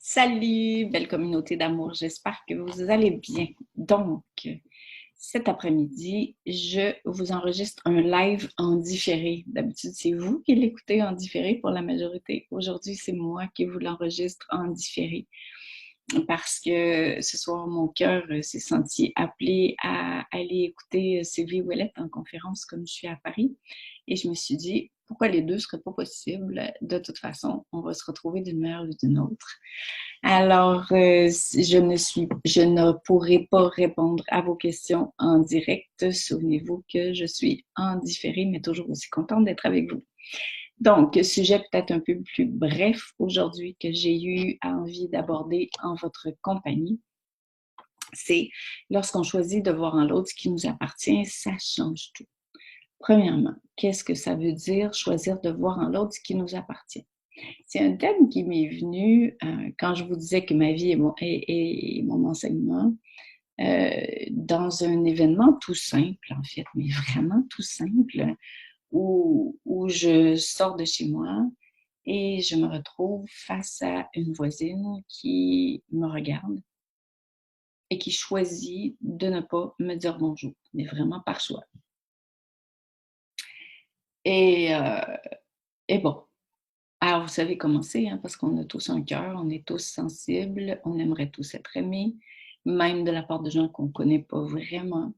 Salut, belle communauté d'amour, j'espère que vous allez bien. Donc, cet après-midi, je vous enregistre un live en différé. D'habitude, c'est vous qui l'écoutez en différé pour la majorité. Aujourd'hui, c'est moi qui vous l'enregistre en différé parce que ce soir, mon cœur s'est senti appelé à aller écouter Sylvie Ouellet en conférence comme je suis à Paris. Et je me suis dit, pourquoi les deux ne seraient pas possibles? De toute façon, on va se retrouver d'une manière ou d'une autre. Alors, je ne pourrai pas répondre à vos questions en direct. Souvenez-vous que je suis en différé, mais toujours aussi contente d'être avec vous. Donc, sujet peut-être un peu plus bref aujourd'hui que j'ai eu envie d'aborder en votre compagnie, c'est lorsqu'on choisit de voir en l'autre ce qui nous appartient, ça change tout. Premièrement, qu'est-ce que ça veut dire choisir de voir en l'autre ce qui nous appartient? C'est un thème qui m'est venu quand je vous disais que ma vie est mon enseignement, dans un événement tout simple, en fait, mais vraiment tout simple, où je sors de chez moi et je me retrouve face à une voisine qui me regarde et qui choisit de ne pas me dire bonjour, mais vraiment par choix. Et, euh, et bon, alors vous savez comment c'est, hein, parce qu'on a tous un cœur, on est tous sensibles, on aimerait tous être aimés, même de la part de gens qu'on ne connaît pas vraiment.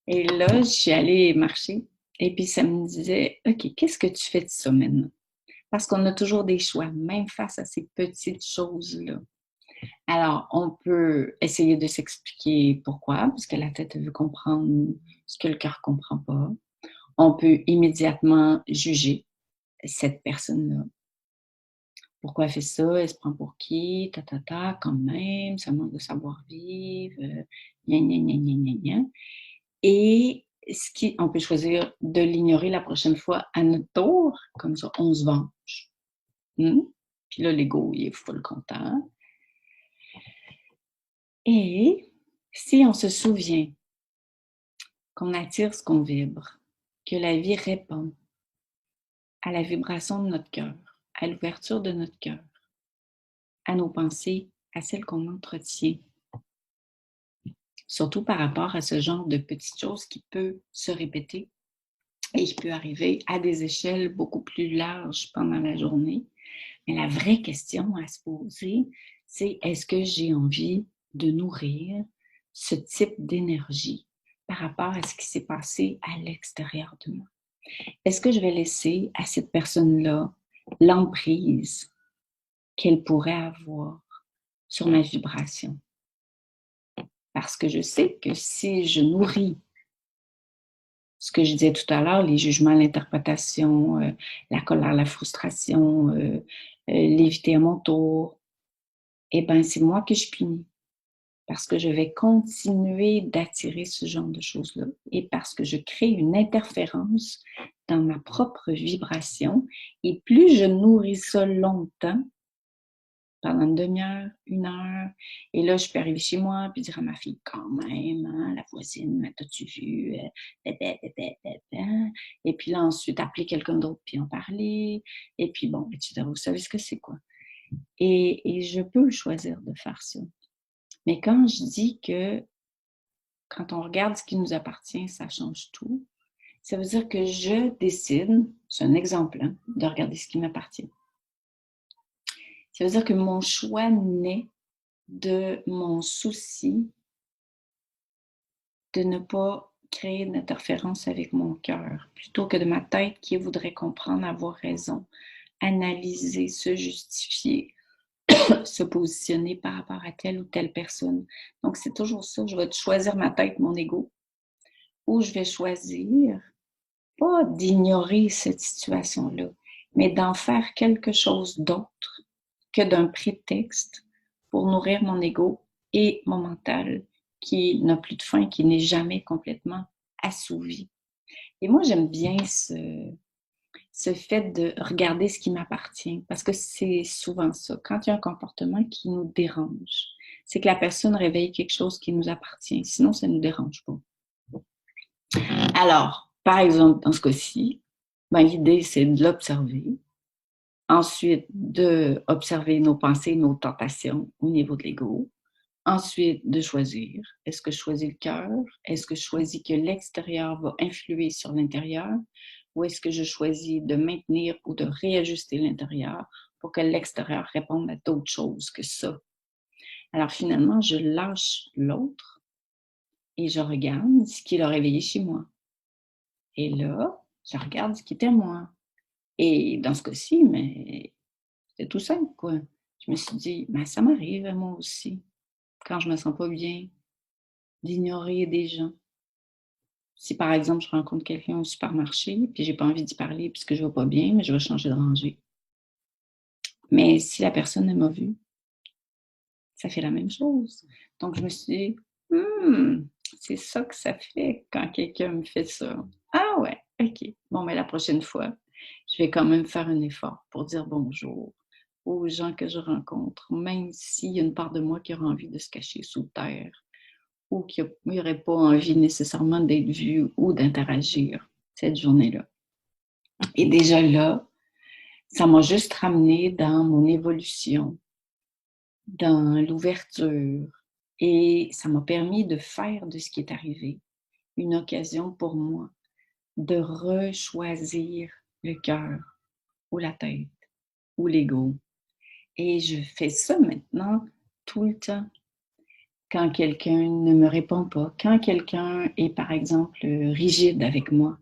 Et là, je suis allée marcher et puis ça me disait, OK, qu'est-ce que tu fais de ça maintenant? Parce qu'on a toujours des choix, même face à ces petites choses-là. Alors, on peut essayer de s'expliquer pourquoi, parce que la tête veut comprendre ce que le cœur ne comprend pas. On peut immédiatement juger cette personne-là. Pourquoi elle fait ça? Elle se prend pour qui? Quand même, ça manque de savoir-vivre, gna, gna, gna, gna, gna, gna. Et on peut choisir de l'ignorer la prochaine fois à notre tour, comme ça, on se venge. Puis là, l'ego, il est full content. Et si on se souvient qu'on attire ce qu'on vibre, que la vie répond à la vibration de notre cœur, à l'ouverture de notre cœur, à nos pensées, à celles qu'on entretient, surtout par rapport à ce genre de petites choses qui peut se répéter et qui peut arriver à des échelles beaucoup plus larges pendant la journée. Mais la vraie question à se poser, c'est est-ce que j'ai envie de nourrir ce type d'énergie par rapport à ce qui s'est passé à l'extérieur de moi? Est-ce que je vais laisser à cette personne-là l'emprise qu'elle pourrait avoir sur ma vibration? Parce que je sais que si je nourris ce que je disais tout à l'heure, les jugements, l'interprétation, la colère, la frustration, l'éviter à mon tour, eh bien, c'est moi que je punis. Parce que je vais continuer d'attirer ce genre de choses-là et parce que je crée une interférence dans ma propre vibration. Et plus je nourris ça longtemps, pendant une demi-heure, une heure. Et là, je peux arriver chez moi puis dire à ma fille, quand même, hein, la voisine, t'as-tu vu? Et puis là, ensuite, appeler quelqu'un d'autre puis en parler. Et puis bon, vous savez ce que c'est, quoi. Et je peux choisir de faire ça. Mais quand je dis que quand on regarde ce qui nous appartient, ça change tout, ça veut dire que je décide, c'est un exemple, hein, de regarder ce qui m'appartient. Ça veut dire que mon choix naît de mon souci de ne pas créer d'interférence avec mon cœur, plutôt que de ma tête qui voudrait comprendre, avoir raison, analyser, se justifier, se positionner par rapport à telle ou telle personne. Donc, c'est toujours ça, je vais choisir ma tête, mon ego, ou je vais choisir pas d'ignorer cette situation-là, mais d'en faire quelque chose d'autre que d'un prétexte pour nourrir mon ego et mon mental qui n'a plus de fin, qui n'est jamais complètement assouvi. Et moi, j'aime bien ce fait de regarder ce qui m'appartient, parce que c'est souvent ça. Quand il y a un comportement qui nous dérange, c'est que la personne réveille quelque chose qui nous appartient. Sinon, ça ne nous dérange pas. Alors, par exemple, dans ce cas-ci, l'idée, c'est de l'observer Ensuite, d'observer nos pensées, nos tentations au niveau de l'ego. Ensuite, de choisir. Est-ce que je choisis le cœur? Est-ce que je choisis que l'extérieur va influer sur l'intérieur? Ou est-ce que je choisis de maintenir ou de réajuster l'intérieur pour que l'extérieur réponde à d'autres choses que ça? Alors finalement, je lâche l'autre et je regarde ce qui l'a réveillé chez moi. Et là, je regarde ce qui était moi. Et dans ce cas-ci, mais c'était tout simple, quoi. Je me suis dit, ben, ça m'arrive à moi aussi, quand je me sens pas bien, d'ignorer des gens. Si par exemple, je rencontre quelqu'un au supermarché, puis j'ai pas envie d'y parler puisque je vais pas bien, mais je vais changer de rangée. Mais si la personne m'a vue, ça fait la même chose. Donc je me suis dit: c'est ça que ça fait quand quelqu'un me fait ça. Ah ouais, OK. Bon, mais la prochaine fois, je vais quand même faire un effort pour dire bonjour aux gens que je rencontre, même s'il y a une part de moi qui aura envie de se cacher sous terre ou qui n'aurait pas envie nécessairement d'être vu ou d'interagir cette journée-là. Et déjà là, ça m'a juste ramené dans mon évolution, dans l'ouverture, et ça m'a permis de faire de ce qui est arrivé une occasion pour moi de rechoisir le cœur ou la tête ou l'ego. Et je fais ça maintenant tout le temps. Quand quelqu'un ne me répond pas, quand quelqu'un est par exemple rigide avec moi,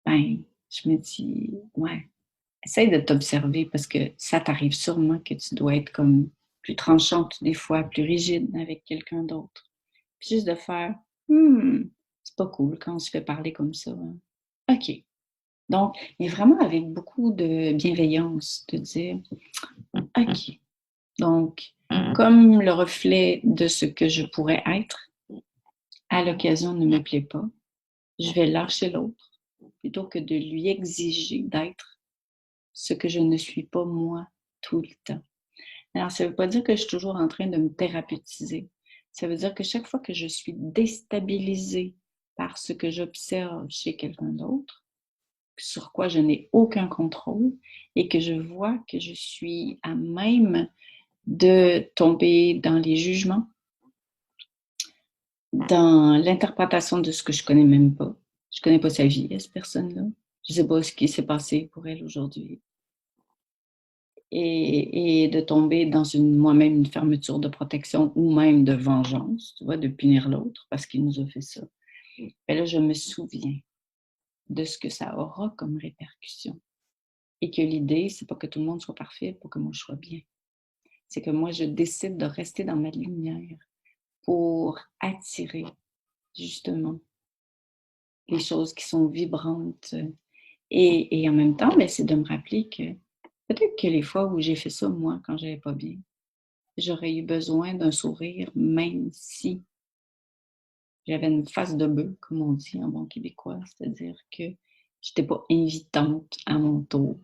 ben, je me dis, ouais, essaye de t'observer parce que ça t'arrive sûrement que tu dois être comme plus tranchante des fois, plus rigide avec quelqu'un d'autre. Puis juste de faire, c'est pas cool quand on se fait parler comme ça. Hein. OK. Donc, mais vraiment avec beaucoup de bienveillance, de dire, OK. Donc, comme le reflet de ce que je pourrais être, à l'occasion ne me plaît pas, je vais lâcher l'autre plutôt que de lui exiger d'être ce que je ne suis pas moi tout le temps. Alors, ça ne veut pas dire que je suis toujours en train de me thérapeutiser. Ça veut dire que chaque fois que je suis déstabilisée par ce que j'observe chez quelqu'un d'autre, sur quoi je n'ai aucun contrôle, et que je vois que je suis à même de tomber dans les jugements, dans l'interprétation de ce que je connais même pas. Je connais pas sa vie, cette personne-là. Je sais pas ce qui s'est passé pour elle aujourd'hui. Et de tomber dans moi-même une fermeture de protection ou même de vengeance, tu vois, de punir l'autre parce qu'il nous a fait ça. Et là, je me souviens de ce que ça aura comme répercussion. Et que l'idée, c'est pas que tout le monde soit parfait pour que moi je sois bien. C'est que moi, je décide de rester dans ma lumière pour attirer, justement, les choses qui sont vibrantes. Et en même temps, ben, c'est de me rappeler que peut-être que les fois où j'ai fait ça, moi, quand j'allais pas bien, j'aurais eu besoin d'un sourire, même si j'avais une face de bœuf, comme on dit en bon québécois, c'est-à-dire que j'étais pas invitante à mon tour.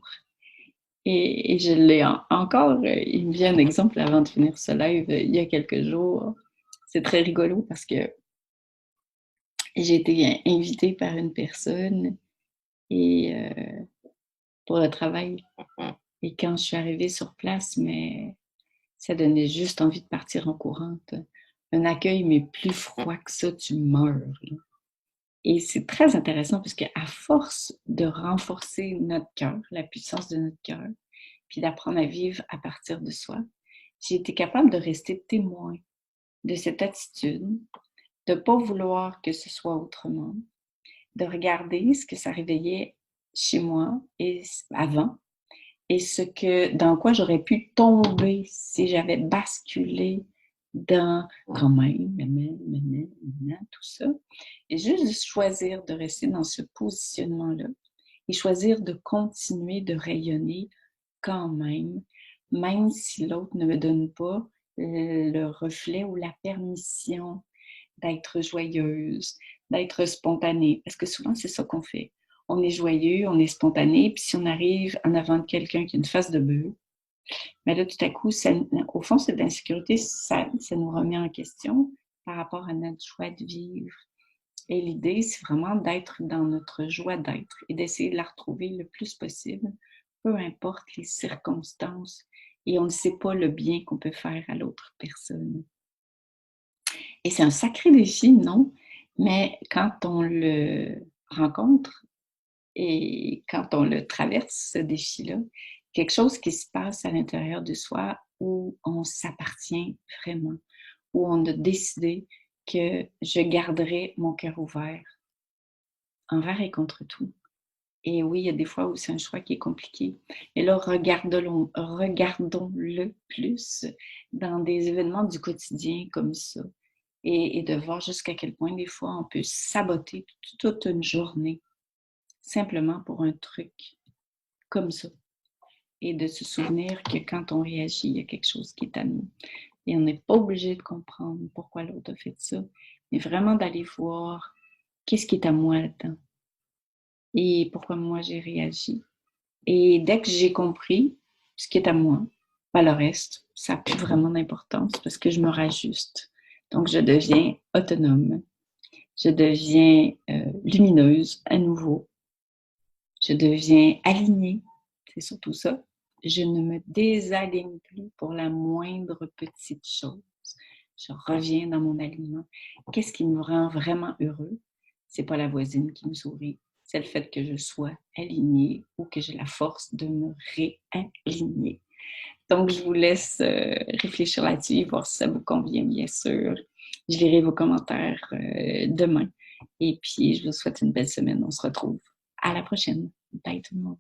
Et je l'ai encore, il me vient un exemple avant de finir ce live, il y a quelques jours. C'est très rigolo parce que j'ai été invitée par une personne et pour le travail. Et quand je suis arrivée sur place, mais ça donnait juste envie de partir en courante. Un accueil, mais plus froid que ça, tu meurs. Là. Et c'est très intéressant parce qu'à force de renforcer notre cœur, la puissance de notre cœur, puis d'apprendre à vivre à partir de soi, j'ai été capable de rester témoin de cette attitude, de ne pas vouloir que ce soit autrement, de regarder ce que ça réveillait chez moi et avant, et dans quoi j'aurais pu tomber si j'avais basculé dans quand même, tout ça. Et juste choisir de rester dans ce positionnement-là et choisir de continuer de rayonner quand même si l'autre ne me donne pas le reflet ou la permission d'être joyeuse, d'être spontanée. Parce que souvent, c'est ça qu'on fait. On est joyeux, on est spontané, puis si on arrive en avant de quelqu'un qui a une face de bœuf, mais là, tout à coup, au fond, cette insécurité, ça nous remet en question par rapport à notre choix de vivre. Et l'idée, c'est vraiment d'être dans notre joie d'être et d'essayer de la retrouver le plus possible, peu importe les circonstances. Et on ne sait pas le bien qu'on peut faire à l'autre personne. Et c'est un sacré défi, non? Mais quand on le rencontre et quand on le traverse, ce défi-là, quelque chose qui se passe à l'intérieur de soi où on s'appartient vraiment, où on a décidé que je garderai mon cœur ouvert envers et contre tout. Et oui, il y a des fois où c'est un choix qui est compliqué. Et là, regardons-le plus dans des événements du quotidien comme ça. Et de voir jusqu'à quel point des fois on peut saboter toute une journée simplement pour un truc comme ça. Et de se souvenir que quand on réagit, il y a quelque chose qui est à nous. Et on n'est pas obligé de comprendre pourquoi l'autre a fait ça, mais vraiment d'aller voir qu'est-ce qui est à moi là-dedans et pourquoi moi j'ai réagi. Et dès que j'ai compris ce qui est à moi, ben le reste, ça n'a plus vraiment d'importance parce que je me rajuste. Donc, je deviens autonome. Je deviens lumineuse à nouveau. Je deviens alignée. C'est surtout ça. Je ne me désaligne plus pour la moindre petite chose. Je reviens dans mon alignement. Qu'est-ce qui me rend vraiment heureux? C'est pas la voisine qui me sourit. C'est le fait que je sois alignée ou que j'ai la force de me réaligner. Donc, je vous laisse réfléchir là-dessus, voir si ça vous convient, bien sûr. Je lirai vos commentaires demain. Et puis, je vous souhaite une belle semaine. On se retrouve à la prochaine. Bye tout le monde.